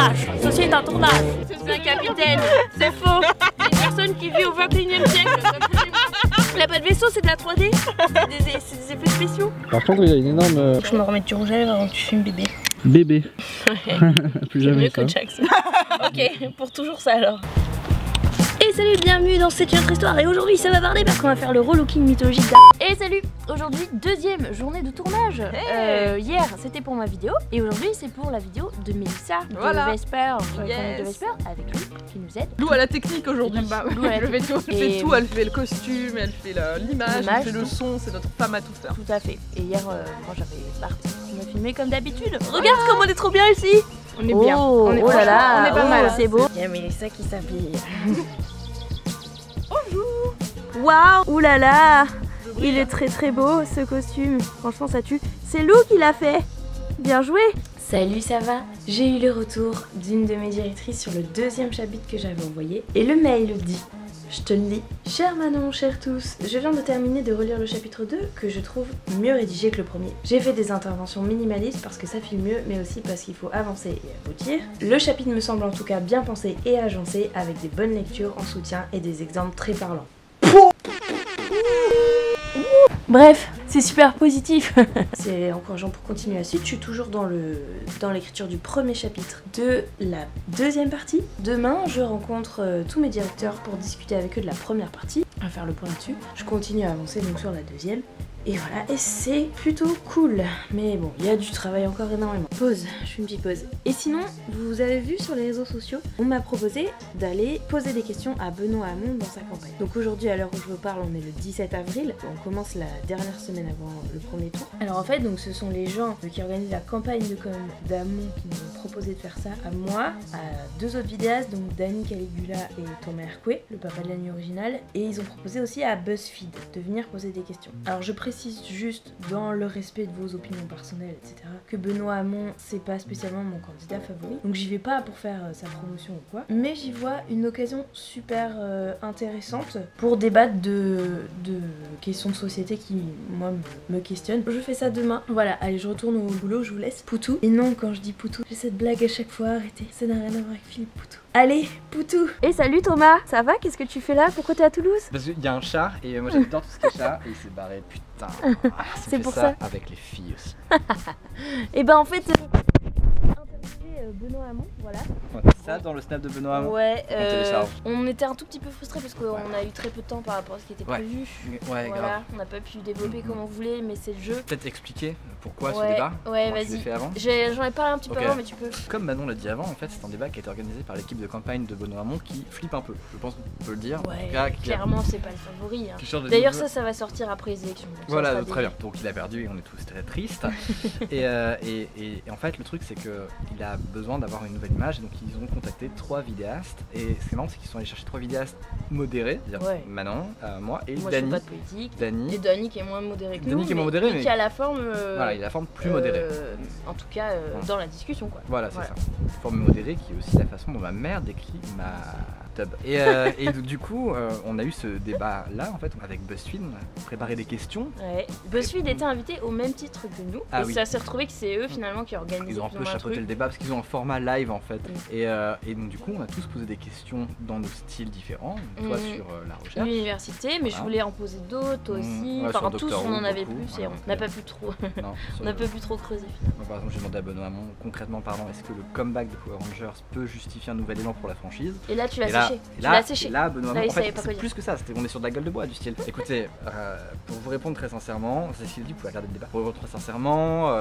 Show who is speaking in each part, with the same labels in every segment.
Speaker 1: tournage. Ceci est un tournage. C'est un capitaine. C'est faux. C'est une personne qui vit au 21e siècle. Il n'a pas de vaisseau, c'est de la 3D. C'est des effets spéciaux.
Speaker 2: Par contre, il y a une énorme.
Speaker 1: Je me remets du rouge à lèvres avant que tu fumes bébé.
Speaker 2: Bébé.
Speaker 1: Ouais.
Speaker 2: Plus jamais
Speaker 1: Mieux
Speaker 2: ça.
Speaker 1: que Jackson. Ok, pour toujours ça alors. Et salut, bienvenue dans cette autre histoire. Et aujourd'hui ça va barder parce qu'on va faire le relooking mythologique d'A. Et salut, aujourd'hui deuxième journée de tournage. Hier c'était pour ma vidéo et aujourd'hui c'est pour la vidéo de Mélissa,
Speaker 3: Voilà.
Speaker 1: de Vesper,
Speaker 3: Yes.
Speaker 1: de Vesper avec lui qui nous aide.
Speaker 3: Lou à la technique aujourd'hui.
Speaker 1: Bah, Lou à la
Speaker 3: Elle fait tout, elle
Speaker 1: Et-
Speaker 3: fait tout, elle fait le costume, elle fait l'image, elle fait le son, c'est notre femme à tout faire.
Speaker 1: Tout à fait. Et hier moi j'avais parti, on m'a filmé comme d'habitude. Regarde comme on est trop bien ici.
Speaker 3: On est bien,
Speaker 1: Oh,
Speaker 3: on est,
Speaker 1: oh là là,
Speaker 3: on est pas
Speaker 1: oh,
Speaker 3: mal.
Speaker 1: c'est beau. Il y a Mélissa qui s'habille. Bonjour. Waouh, ouh là là. Il est très beau ce costume. Franchement ça tue. C'est Lou qui l'a fait. Bien joué. Salut, ça va? J'ai eu le retour d'une de mes directrices sur le deuxième chapitre que j'avais envoyé. Et le mail dit, je te le lis. Cher Manon, chers tous, je viens de terminer de relire le chapitre 2 que je trouve mieux rédigé que le premier. J'ai fait des interventions minimalistes parce que ça file mieux, mais aussi parce qu'il faut avancer et aboutir. Le chapitre me semble en tout cas bien pensé et agencé avec des bonnes lectures en soutien et des exemples très parlants. Bref, c'est super positif. C'est encourageant pour continuer la suite. Je suis toujours dans l'écriture du premier chapitre de la deuxième partie. Demain, je rencontre tous mes directeurs pour discuter avec eux de la première partie. On va faire le point là-dessus. Je continue à avancer donc sur la deuxième. Et voilà, et c'est plutôt cool. Mais bon, il y a du travail encore énormément. Pause, je fais une petite pause. Et sinon, vous avez vu sur les réseaux sociaux, on m'a proposé d'aller poser des questions à Benoît Hamon dans sa campagne. Donc aujourd'hui, à l'heure où je vous parle, on est le 17 avril. On commence la dernière semaine avant le premier tour. Alors en fait, donc ce sont les gens qui organisent la campagne de com d'Hamon qui nous ont proposé de faire ça à moi, à deux autres vidéastes, donc Dani Caligula et Thomas Hercouet, le papa de la nuit originale. Et ils ont proposé aussi à BuzzFeed de venir poser des questions. Alors je précise juste, dans le respect de vos opinions personnelles, etc., que Benoît Hamon, c'est pas spécialement mon candidat favori. Donc j'y vais pas pour faire sa promotion ou quoi. Mais j'y vois une occasion super intéressante pour débattre de questions de société qui, moi, me questionnent. Je fais ça demain. Voilà, allez, je retourne au boulot, je vous laisse. Poutou. Et non, quand je dis Poutou, j'ai cette blague à chaque fois, arrêtez. Ça n'a rien à voir avec Philippe Poutou. Allez, Poutou. Et salut Thomas, ça va? Qu'est-ce que tu fais là? Pourquoi t'es à Toulouse?
Speaker 2: Parce qu'il y a un chat et moi j'adore tout ce qui est chat et il s'est barré, putain.
Speaker 1: C'est pour ça.
Speaker 2: Avec les filles aussi.
Speaker 1: Et ben en fait, Benoît Hamon, voilà.
Speaker 2: On a ça dans le snap de Benoît Hamon.
Speaker 1: Ouais,
Speaker 2: On télécharge.
Speaker 1: on était un tout petit peu frustrés parce qu'on a eu très peu de temps par rapport à ce qui était
Speaker 2: Ouais.
Speaker 1: prévu.
Speaker 2: Ouais,
Speaker 1: Voilà,
Speaker 2: grave.
Speaker 1: on n'a pas pu développer comme on voulait, mais c'est le jeu.
Speaker 2: Peut-être expliquer pourquoi
Speaker 1: Ouais,
Speaker 2: ce débat.
Speaker 1: ouais,
Speaker 2: comment tu l'as
Speaker 1: vas-y.
Speaker 2: fait avant.
Speaker 1: J'en ai parlé un petit peu
Speaker 2: Ok.
Speaker 1: avant, mais tu peux.
Speaker 2: Comme Manon l'a dit avant, en fait, c'est un débat qui a été organisé par l'équipe de campagne de Benoît Hamon qui flippe un peu. Je pense qu'on peut le dire. En
Speaker 1: Ouais,
Speaker 2: tout cas, qui a-
Speaker 1: clairement, c'est pas le favori. Hein.
Speaker 2: qui change de
Speaker 1: D'ailleurs,
Speaker 2: niveau.
Speaker 1: ça va sortir après les élections. donc ça
Speaker 2: Voilà,
Speaker 1: sera
Speaker 2: très
Speaker 1: des-
Speaker 2: bien. Donc il a perdu et on est tous très tristes. et en fait, le truc, c'est qu'il a besoin d'avoir une nouvelle image. Donc ils ont contacté 3 vidéastes. Et ce qui est marrant, c'est qu'ils sont allés chercher 3 vidéastes modérés, c'est-à-dire
Speaker 1: Ouais.
Speaker 2: Manon, moi et
Speaker 1: Moi, je fais
Speaker 2: Dani.
Speaker 1: pas de politique. Et
Speaker 2: Dani.
Speaker 1: Dani qui est moins modéré que
Speaker 2: Dani
Speaker 1: nous.
Speaker 2: qui est moins modéré, mais-
Speaker 1: qui a la forme.
Speaker 2: Voilà, il a la forme plus modérée.
Speaker 1: En tout cas,
Speaker 2: Ouais.
Speaker 1: dans la discussion, quoi.
Speaker 2: Voilà, c'est
Speaker 1: Voilà.
Speaker 2: ça. Forme modérée qui est aussi la façon dont ma mère décrit ma tub. Et du coup, on a eu ce débat là en fait avec BuzzFeed, on a préparé des questions.
Speaker 1: Ouais. BuzzFeed était invité au même titre que nous.
Speaker 2: Ah
Speaker 1: et
Speaker 2: oui.
Speaker 1: ça s'est retrouvé que c'est eux finalement qui organisent.
Speaker 2: Ils ont un peu chapeauté le débat parce qu'ils ont un format live en fait. Et donc du coup, on a tous posé des questions dans nos styles différents. Toi sur la recherche.
Speaker 1: L'université, mais je
Speaker 2: Voilà.
Speaker 1: voulais en poser d'autres toi aussi.
Speaker 2: Ouais,
Speaker 1: Enfin,
Speaker 2: sur
Speaker 1: tous,
Speaker 2: Doctor
Speaker 1: on en
Speaker 2: Who,
Speaker 1: avait
Speaker 2: beaucoup.
Speaker 1: plus et
Speaker 2: Voilà,
Speaker 1: on n'a pas pu trop.
Speaker 2: Non, sur
Speaker 1: On n'a
Speaker 2: le-
Speaker 1: pas pu trop creuser.
Speaker 2: Moi, par exemple, j'ai demandé à Benoît Hamon, concrètement parlant, est-ce que le comeback de Power Rangers peut justifier un nouvel élan pour la franchise?
Speaker 1: Et là, tu l'as
Speaker 2: Et là-
Speaker 1: séché.
Speaker 2: et
Speaker 1: Tu
Speaker 2: là-
Speaker 1: l'as séché.
Speaker 2: et là, Benoît
Speaker 1: Là,
Speaker 2: Hamon,
Speaker 1: il
Speaker 2: en fait,
Speaker 1: savait pas quoi
Speaker 2: c'est
Speaker 1: dire.
Speaker 2: plus que ça, on est sur de la gueule de bois du style. Écoutez, pour vous répondre très sincèrement, c'est ce qu'il dit, vous pouvez regarder le débat. Pour vous répondre très sincèrement,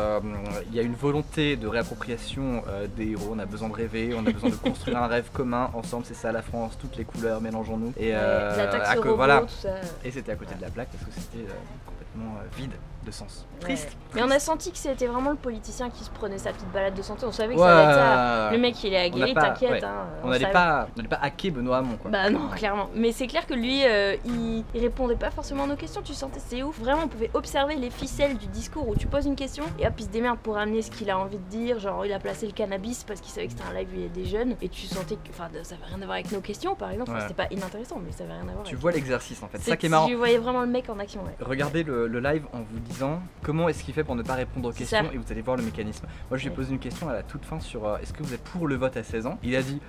Speaker 2: il y a une volonté de réappropriation des héros, on a besoin de rêver, on a besoin de construire un rêve commun ensemble, c'est ça la France, toutes les couleurs, mélangeons-nous. Et
Speaker 1: La taxe
Speaker 2: à
Speaker 1: robot,
Speaker 2: voilà.
Speaker 1: tout ça.
Speaker 2: Et c'était à côté de la plaque parce que c'était complètement vide de sens.
Speaker 1: Ouais.
Speaker 2: Triste.
Speaker 1: Mais on a senti que c'était vraiment le politicien qui se prenait sa petite balade de santé. On savait que
Speaker 2: Ouais,
Speaker 1: ça allait être ça. Le mec, il est
Speaker 2: on n'a
Speaker 1: aguerri,
Speaker 2: pas-
Speaker 1: t'inquiète.
Speaker 2: ouais.
Speaker 1: Hein,
Speaker 2: On n'allait
Speaker 1: savait.
Speaker 2: pas hacker Benoît Hamon quoi.
Speaker 1: Bah non, clairement. Mais c'est clair que lui, il répondait pas forcément à nos questions, tu sentais, c'est ouf. Vraiment, on pouvait observer les ficelles du discours où tu poses une question et hop, il se démerde pour amener ce qu'il a envie de dire. Genre, il a placé le cannabis parce qu'il savait que c'était un live où il y a des jeunes et tu sentais que, enfin, ça avait rien à voir avec nos questions par exemple. C'était pas inintéressant, mais ça avait rien à voir.
Speaker 2: Tu vois l'exercice en fait, c'est ça qui est marrant.
Speaker 1: Tu voyais vraiment le mec en action. Ouais.
Speaker 2: Regardez le live en vous disant comment est-ce qu'il fait pour ne pas répondre aux questions et vous allez voir le mécanisme. Moi, je lui ai posé une question à la toute fin sur est-ce que vous êtes pour le vote à 16 ans. Il a dit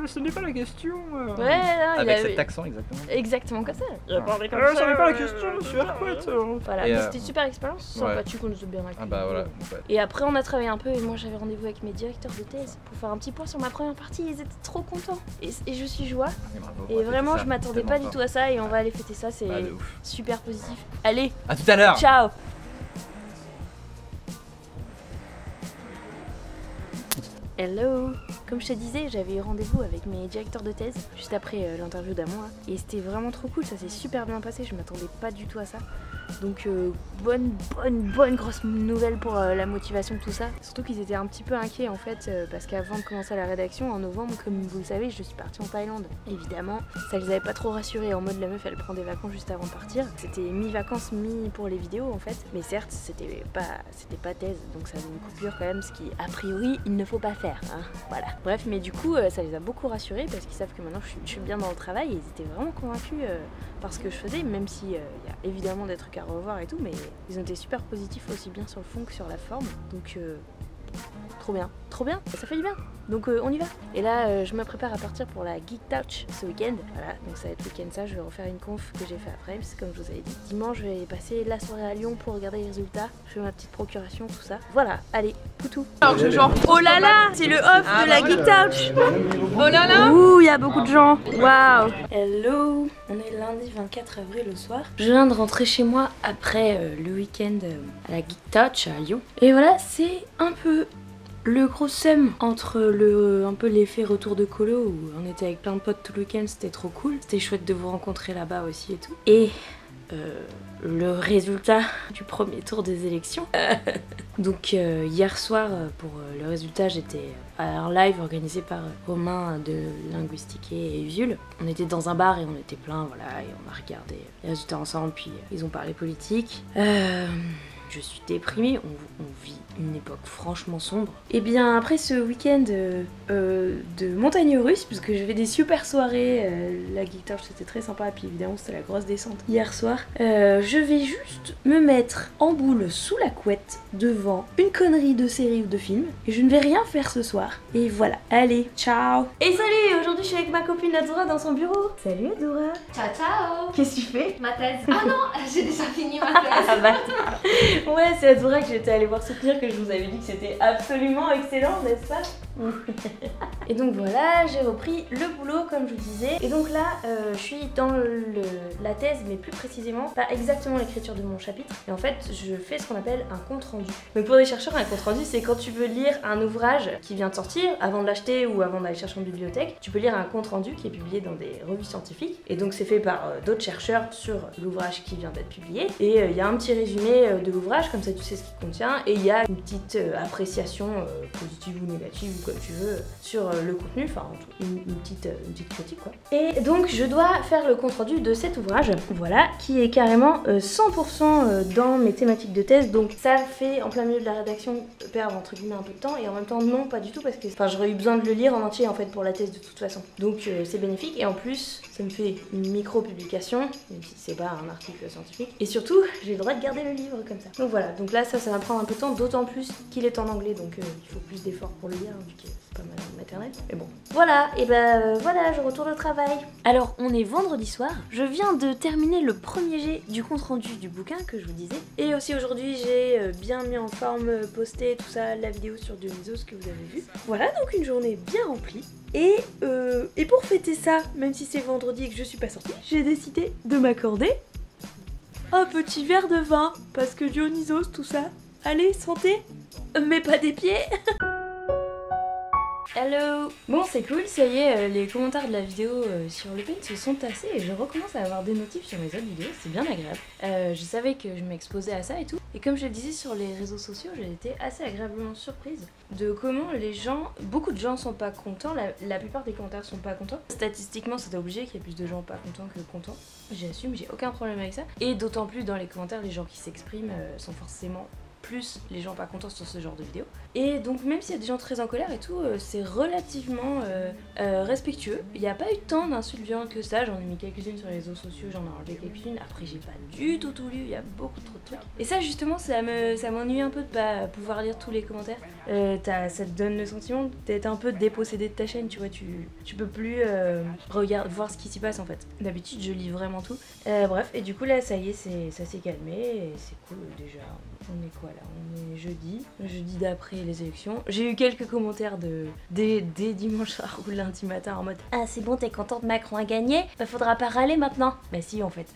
Speaker 2: ce n'est pas la question.
Speaker 1: Ouais, non,
Speaker 2: avec cet accent exactement.
Speaker 1: Exactement comme ça.
Speaker 2: Ça n'est pas la question, monsieur Arquette.
Speaker 1: Voilà, mais c'était une super expérience, sympathique, on nous a bien accueillis.
Speaker 2: Ah bah voilà.
Speaker 1: Et après on a travaillé un peu et moi j'avais rendez-vous avec mes directeurs de thèse pour faire un petit point sur ma première partie, ils étaient trop contents. Et je suis joie. Et vraiment je m'attendais pas du tout à ça et on va aller fêter ça, c'est super positif. Allez,
Speaker 2: à tout à l'heure.
Speaker 1: Ciao. Hello. Comme je te disais, j'avais eu rendez-vous avec mes directeurs de thèse juste après l'interview d'Amon et c'était vraiment trop cool, ça s'est super bien passé, je m'attendais pas du tout à ça. Donc bonne grosse nouvelle pour la motivation, tout ça. Surtout qu'ils étaient un petit peu inquiets en fait parce qu'avant de commencer la rédaction en novembre, comme vous le savez, je suis partie en Thaïlande. Évidemment, ça les avait pas trop rassurés en mode la meuf elle prend des vacances juste avant de partir. C'était mi-vacances, mi pour les vidéos en fait. Mais certes, c'était pas thèse, donc ça avait une coupure quand même, ce qui a priori il ne faut pas faire. Hein. Voilà. Bref, mais du coup ça les a beaucoup rassurés parce qu'ils savent que maintenant je suis bien dans le travail et ils étaient vraiment convaincus par ce que je faisais, même si y a évidemment des trucs à revoir et tout, mais ils ont été super positifs aussi bien sur le fond que sur la forme, donc trop bien, ça fait du bien, donc on y va. Et là je me prépare à partir pour la Geek Touch ce week-end, voilà, donc ça va être week-end ça, je vais refaire une conf que j'ai fait après, parce que comme je vous avais dit, dimanche je vais passer la soirée à Lyon pour regarder les résultats, je fais ma petite procuration, tout ça, voilà, allez, poutou.
Speaker 3: Alors je genre,
Speaker 1: oh là là, c'est le off de la Geek Touch.
Speaker 3: Oh là là.
Speaker 1: Ouh, il y a beaucoup de gens, waouh. Hello, on est lundi 24 avril le soir, je viens de rentrer chez moi après le week-end à la Geek Touch à Lyon, et voilà, c'est un peu le gros seum entre un peu l'effet retour de colo où on était avec plein de potes tout le week-end, c'était trop cool, c'était chouette de vous rencontrer là-bas aussi et tout, et le résultat du premier tour des élections. Donc hier soir pour le résultat j'étais à un live organisé par Romain de Linguistique et Viul. On était dans un bar et on était plein, voilà, et on a regardé les résultats ensemble, puis ils ont parlé politique. Je suis déprimée, on vit une époque franchement sombre. Et bien après ce week-end de montagne russe, parce que j'avais des super soirées, la Geek Touch c'était très sympa, et puis évidemment c'était la grosse descente hier soir, je vais juste me mettre en boule sous la couette devant une connerie de série ou de film, et je ne vais rien faire ce soir. Et voilà, allez, ciao. Et salut, aujourd'hui je suis avec ma copine Adora dans son bureau. Salut Adora.
Speaker 4: Ciao ciao.
Speaker 1: Qu'est-ce que tu fais?
Speaker 4: Ma thèse. Ah non, j'ai déjà fini ma thèse.
Speaker 1: Ah bah, ouais, c'est Adora que j'étais allée voir soutenir, que je vous avais dit que c'était absolument excellent, n'est-ce pas? Et donc voilà, j'ai repris le boulot comme je vous disais. Et donc là, je suis dans la thèse, mais plus précisément, pas exactement l'écriture de mon chapitre. Et en fait, je fais ce qu'on appelle un compte rendu. Donc pour les chercheurs, un compte rendu, c'est quand tu veux lire un ouvrage qui vient de sortir, avant de l'acheter ou avant d'aller chercher en bibliothèque, tu peux lire un compte rendu qui est publié dans des revues scientifiques. Et donc c'est fait par d'autres chercheurs sur l'ouvrage qui vient d'être publié. Et il y a un petit résumé de l'ouvrage, comme ça tu sais ce qu'il contient. Et il y a une petite appréciation positive ou négative, ou comme tu veux, sur le contenu, enfin une petite critique quoi. Et donc je dois faire le compte rendu de cet ouvrage, voilà, qui est carrément 100% dans mes thématiques de thèse, donc ça fait en plein milieu de la rédaction perdre entre guillemets un peu de temps, et en même temps non, pas du tout, parce que j'aurais eu besoin de le lire en entier en fait pour la thèse de toute façon, donc c'est bénéfique, et en plus ça me fait une micro-publication, même si c'est pas un article scientifique, et surtout j'ai le droit de garder le livre comme ça. Donc voilà, donc là ça va prendre un peu de temps, d'autant plus qu'il est en anglais, donc il faut plus d'efforts pour le lire, vu que c'est pas ma langue maternelle, mais bon. Voilà, et voilà, je retourne au travail. Alors on est vendredi soir, je viens de terminer le premier jet du compte rendu du bouquin que je vous disais, et aussi aujourd'hui j'ai bien mis en forme, posté tout ça, la vidéo sur Dionysos que vous avez vu. Voilà, donc une journée bien remplie. Et pour fêter ça, même si c'est vendredi et que je suis pas sortie, j'ai décidé de m'accorder un petit verre de vin, parce que Dionysos, tout ça. Allez, santé, mais pas des pieds. Hello. Bon c'est cool, ça y est, les commentaires de la vidéo sur le paint se sont tassés et je recommence à avoir des notifs sur mes autres vidéos, c'est bien agréable. Je savais que je m'exposais à ça et tout, et comme je le disais sur les réseaux sociaux, j'ai été assez agréablement surprise de comment les gens, beaucoup de gens sont pas contents, la plupart des commentaires sont pas contents. Statistiquement c'est obligé qu'il y ait plus de gens pas contents que contents, j'assume, j'ai aucun problème avec ça, et d'autant plus dans les commentaires, les gens qui s'expriment sont forcément plus les gens pas contents sur ce genre de vidéo. Et donc même s'il y a des gens très en colère et tout, c'est relativement respectueux. Il n'y a pas eu tant d'insultes violentes que ça, j'en ai mis quelques-unes sur les réseaux sociaux, j'en ai enlevé quelques-unes, après j'ai pas du tout lu, il y a beaucoup trop de trucs. Et ça justement ça m'ennuie un peu de pas pouvoir lire tous les commentaires. Ça te donne le sentiment d'être un peu dépossédé de ta chaîne, tu vois, tu peux plus voir ce qui s'y passe en fait. D'habitude je lis vraiment tout. Bref, et du coup là ça y est, ça s'est calmé et c'est cool déjà. On est quoi là? On est jeudi d'après les élections. J'ai eu quelques commentaires dès dimanche soir ou lundi matin en mode ah c'est bon t'es contente Macron a gagné? Bah faudra pas râler maintenant. Bah si en fait.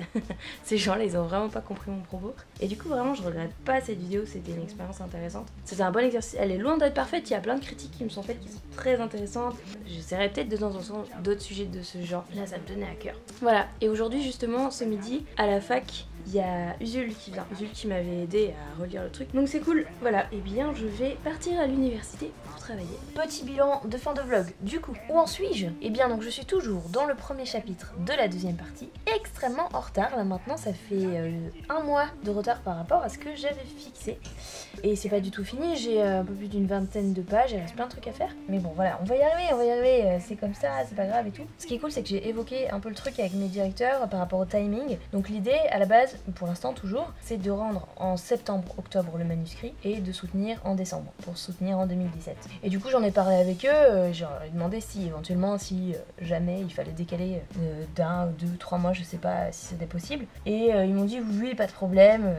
Speaker 1: Ces gens-là ils ont vraiment pas compris mon propos. Et du coup vraiment je regrette pas cette vidéo, c'était une expérience intéressante. C'était un bon exercice, elle est loin d'être parfaite, il y a plein de critiques qui me sont faites qui sont très intéressantes. J'essaierai peut-être de temps en temps d'autres sujets de ce genre. Là ça me tenait à cœur. Voilà, et aujourd'hui justement ce midi à la fac, il y a Usul qui vient, Usul qui m'avait aidé à relire le truc, donc c'est cool. Voilà, et bien je vais partir à l'université pour travailler. Petit bilan de fin de vlog, du coup, où en suis-je? Et bien donc je suis toujours dans le premier chapitre de la deuxième partie, extrêmement en retard, là maintenant ça fait un mois de retard par rapport à ce que j'avais fixé. Et c'est pas du tout fini, j'ai un peu plus d'une vingtaine de pages, il reste plein de trucs à faire. Mais bon voilà, on va y arriver, c'est comme ça, c'est pas grave et tout. Ce qui est cool c'est que j'ai évoqué un peu le truc avec mes directeurs par rapport au timing. Donc l'idée à la base, pour l'instant toujours, c'est de rendre en septembre-octobre le manuscrit et de soutenir en décembre, pour soutenir en 2017. Et du coup j'en ai parlé avec eux, j'ai demandé si éventuellement, si jamais il fallait décaler d'un, deux, 3 mois, je sais pas si c'était possible. Et ils m'ont dit oui, pas de problème,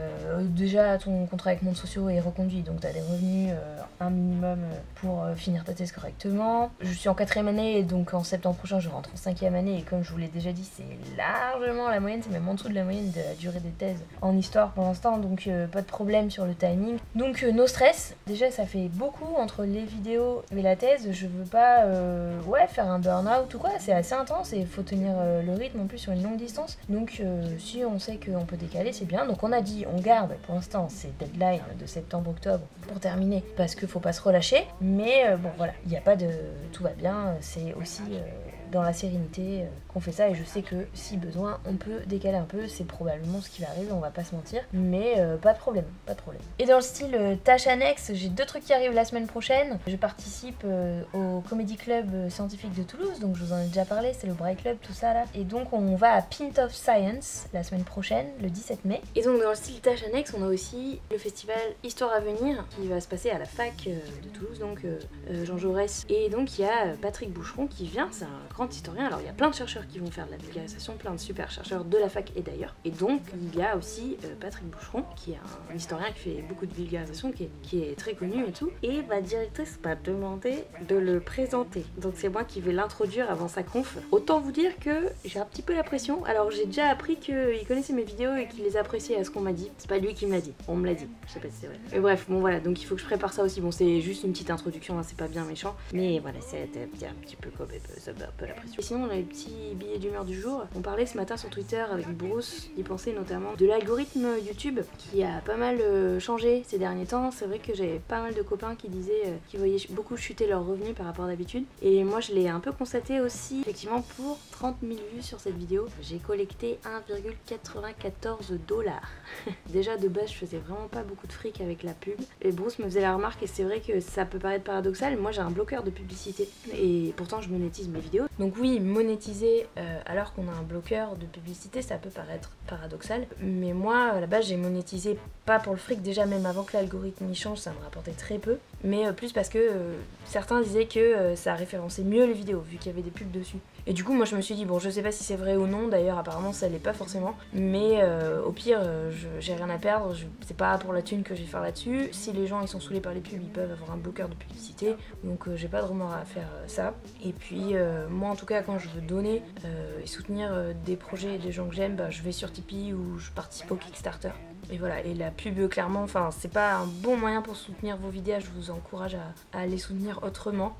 Speaker 1: déjà ton contrat avec Monde Sociaux est reconduit, donc t'as des revenus un minimum pour finir ta thèse correctement. Je suis en 4e année, et donc en septembre prochain je rentre en 5e année, et comme je vous l'ai déjà dit, c'est largement la moyenne, c'est même en dessous de la moyenne de la durée des thèses en histoire pour l'instant, donc pas de problème sur le timing. Donc no stress, déjà ça fait beaucoup entre les vidéos et la thèse, je veux pas faire un burn-out ou quoi, c'est assez intense et il faut tenir le rythme en plus sur une longue distance, donc si on sait qu'on peut décaler c'est bien. Donc on a dit on garde pour l'instant ces deadlines de septembre-octobre pour terminer parce qu'il faut pas se relâcher, mais bon voilà, il n'y a pas de tout va bien, c'est aussi dans la sérénité qu'on fait ça, et je sais que si besoin on peut décaler un peu, c'est probablement ce qui va arriver, on va pas se mentir, mais pas de problème, pas de problème. Et dans le style tâche annexe, j'ai 2 trucs qui arrivent la semaine prochaine. Je participe au Comedy Club scientifique de Toulouse, donc je vous en ai déjà parlé, c'est le Braille Club, tout ça là, et donc on va à Pint of Science la semaine prochaine, le 17 mai. Et donc dans le style tâche annexe, on a aussi le festival Histoire à venir qui va se passer à la fac de Toulouse, donc Jean Jaurès, et donc il y a Patrick Boucheron qui vient, c'est un grand historien. Alors il y a plein de chercheurs qui vont faire de la vulgarisation, plein de super chercheurs de la fac et d'ailleurs, et donc il y a aussi Patrick Boucheron qui est un historien qui fait beaucoup de vulgarisation, qui est très connu et tout, et ma directrice m'a demandé de le présenter, donc c'est moi qui vais l'introduire avant sa conf. Autant vous dire que j'ai un petit peu la pression. Alors j'ai déjà appris qu'il connaissait mes vidéos et qu'il les appréciait à ce qu'on m'a dit, c'est pas lui qui me l'a dit, on me l'a dit, je sais pas si c'est vrai, mais bref, bon voilà, donc il faut que je prépare ça aussi. Bon c'est juste une petite introduction, hein, c'est pas bien méchant, mais voilà, c'est un petit peu quand même, ça met un peu la pression. Et sinon on a les petits billets d'humeur du jour. On parlait ce matin sur Twitter avec Bruce, il pensait notamment de l'algorithme YouTube qui a pas mal changé ces derniers temps. C'est vrai que j'avais pas mal de copains qui disaient qu'ils voyaient beaucoup chuter leurs revenus par rapport à d'habitude, et moi je l'ai un peu constaté aussi. Effectivement, pour 30 000 vues sur cette vidéo, j'ai collecté 1,94 $. Déjà de base je faisais vraiment pas beaucoup de fric avec la pub, et Bruce me faisait la remarque, et c'est vrai que ça peut paraître paradoxal, moi j'ai un bloqueur de publicité et pourtant je monétise mes vidéos. Donc oui, monétiser alors qu'on a un bloqueur de publicité, ça peut paraître paradoxal, mais moi à la base j'ai monétisé pas pour le fric, déjà même avant que l'algorithme y change ça me rapportait très peu, mais plus parce que certains disaient que ça référençait mieux les vidéos vu qu'il y avait des pubs dessus. Et du coup moi je me suis dit bon je sais pas si c'est vrai ou non, d'ailleurs apparemment ça l'est pas forcément, mais au pire j'ai rien à perdre, c'est pas pour la thune que je vais faire là-dessus. Si les gens ils sont saoulés par les pubs, ils peuvent avoir un bloqueur de publicité, donc j'ai pas de remords à faire ça. Et puis moi en tout cas quand je veux donner et soutenir des projets et des gens que j'aime, je vais sur Tipeee ou je participe au Kickstarter. Et voilà, et la pub clairement, enfin c'est pas un bon moyen pour soutenir vos vidéos, je vous encourage à les soutenir autrement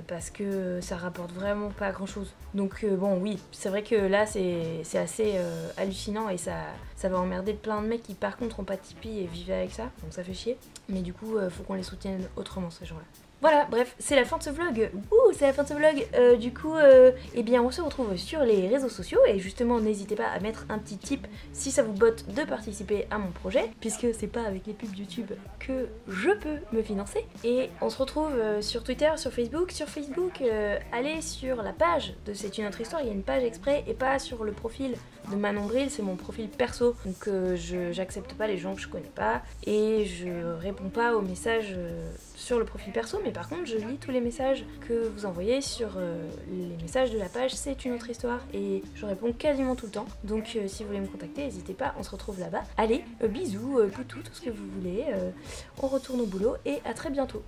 Speaker 1: parce que ça rapporte vraiment pas grand chose. Donc bon oui, c'est vrai que là c'est assez hallucinant et ça va emmerder plein de mecs qui par contre ont pas de Tipeee et vivent avec ça, donc ça fait chier. Mais du coup faut qu'on les soutienne autrement ces gens-là. Voilà, bref, c'est la fin de ce vlog. C'est la fin de ce vlog. Du coup, eh bien, on se retrouve sur les réseaux sociaux. Et justement, n'hésitez pas à mettre un petit tip si ça vous botte de participer à mon projet, puisque c'est pas avec les pubs YouTube que je peux me financer. Et on se retrouve sur Twitter, sur Facebook. Sur Facebook, allez sur la page de C'est une autre histoire. Il y a une page exprès et pas sur le profil de Manon Bril, c'est mon profil perso. Donc j'accepte pas les gens que je connais pas et je réponds pas aux messages sur le profil perso, mais par contre je lis tous les messages que vous envoyez sur les messages de la page C'est une autre histoire et je réponds quasiment tout le temps. Donc si vous voulez me contacter, n'hésitez pas, on se retrouve là-bas. Allez, bisous, poutou, tout ce que vous voulez. On retourne au boulot et à très bientôt.